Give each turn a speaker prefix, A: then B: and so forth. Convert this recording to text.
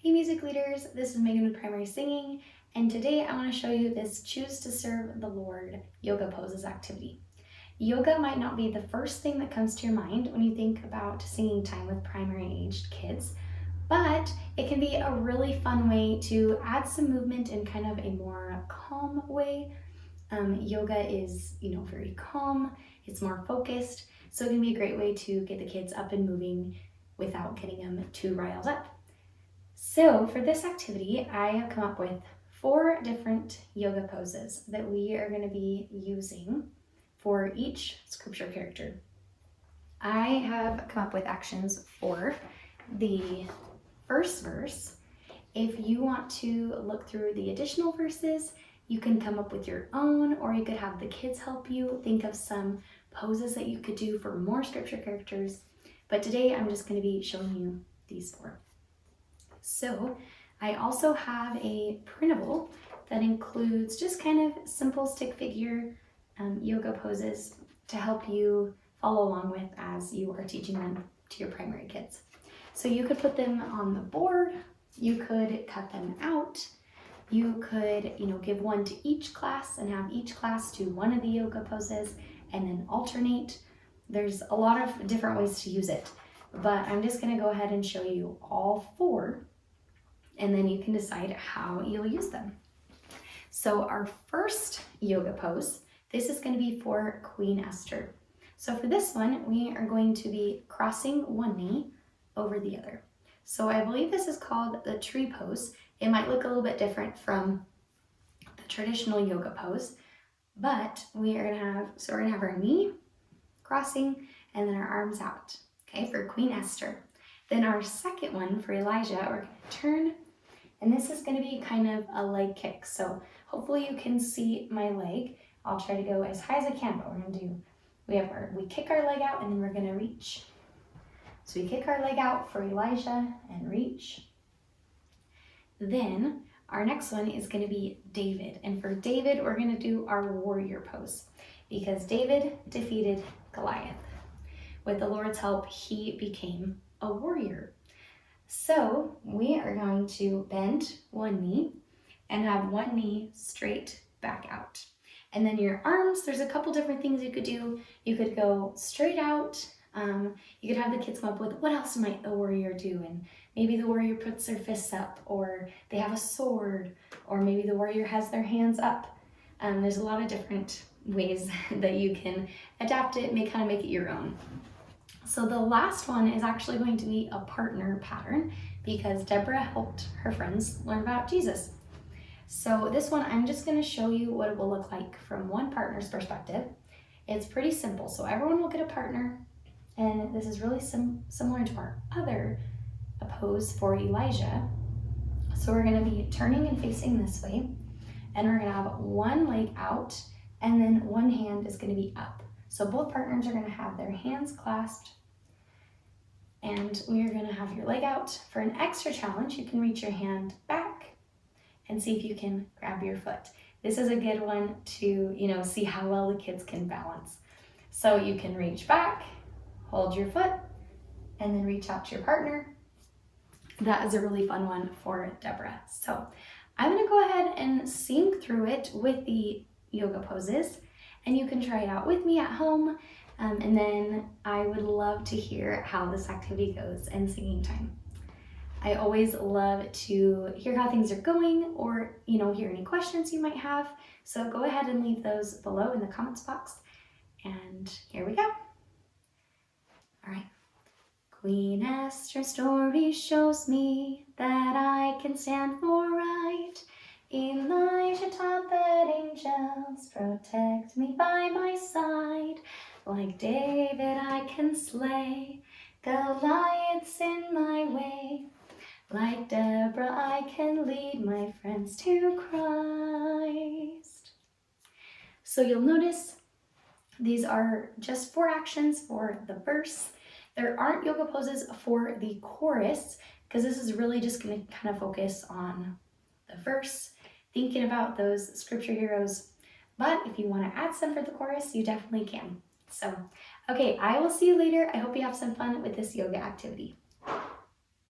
A: Hey music leaders, this is Megan with Primary Singing, and today I want to show you this Choose to Serve the Lord yoga poses activity. Yoga might not be the first thing that comes to your mind when you think about singing time with primary aged kids, but it can be a really fun way to add some movement in kind of a more calm way. Yoga is, very calm, it's more focused, so it can be a great way to get the kids up and moving without getting them too riled up. So for this activity, I have come up with 4 different yoga poses that we are going to be using for each scripture character. I have come up with actions for the first verse. If you want to look through the additional verses, you can come up with your own, or you could have the kids help you think of some poses that you could do for more scripture characters. But today I'm just going to be showing you these 4. So I also have a printable that includes just kind of simple stick figure yoga poses to help you follow along with as you are teaching them to your primary kids. So you could put them on the board, you could cut them out, you could give one to each class and have each class do one of the yoga poses and then alternate. There's a lot of different ways to use it, but I'm just going to go ahead and show you all 4, and then you can decide how you'll use them. So our first yoga pose, this is going to be for Queen Esther. So for this one, we are going to be crossing one knee over the other. So I believe this is called the tree pose. It might look a little bit different from the traditional yoga pose, but we're going to have our knee crossing and then our arms out, okay, for Queen Esther. Then our second one for Elijah, we're going to turn, and this is going to be kind of a leg kick. So hopefully you can see my leg. I'll try to go as high as I can, but we're going to do, we kick our leg out and then we're going to reach. So we kick our leg out for Elijah and reach. Then our next one is going to be David. And for David, we're going to do our warrior pose because David defeated Goliath. With the Lord's help, he became a warrior. So we are going to bend one knee and have one knee straight back out. And then your arms, there's a couple different things you could do. You could go straight out. You could have the kids come up with, what else might the warrior do? And maybe the warrior puts their fists up, or they have a sword, or maybe the warrior has their hands up. There's a lot of different ways that you can adapt it, kind of make it your own. So the last one is actually going to be a partner pattern because Deborah helped her friends learn about Jesus. So this one, I'm just going to show you what it will look like from one partner's perspective. It's pretty simple. So everyone will get a partner, and this is really similar to our other pose for Elijah. So we're going to be turning and facing this way, and we're going to have one leg out, and then one hand is going to be up. So both partners are going to have their hands clasped, and we are going to have your leg out. For an extra challenge, you can reach your hand back and see if you can grab your foot. This is a good one to, see how well the kids can balance. So you can reach back, hold your foot, and then reach out to your partner. That is a really fun one for Deborah. So I'm going to go ahead and sing through it with the yoga poses, and you can try it out with me at home. And then I would love to hear how this activity goes in singing time. I always love to hear how things are going, or hear any questions you might have. So go ahead and leave those below in the comments box. And here we go. All right. Queen Esther's story shows me that I can stand for right. Elijah taught that angels protect me by my side. Like David I can slay Goliaths in my way. Like Deborah I can lead my friends to Christ. So you'll notice these are just 4 actions for the verse. There aren't yoga poses for the chorus because this is really just going to kind of focus on the verse, thinking about those scripture heroes. But if you want to add some for the chorus, you definitely can. So, okay, I will see you later. I hope you have some fun with this yoga activity.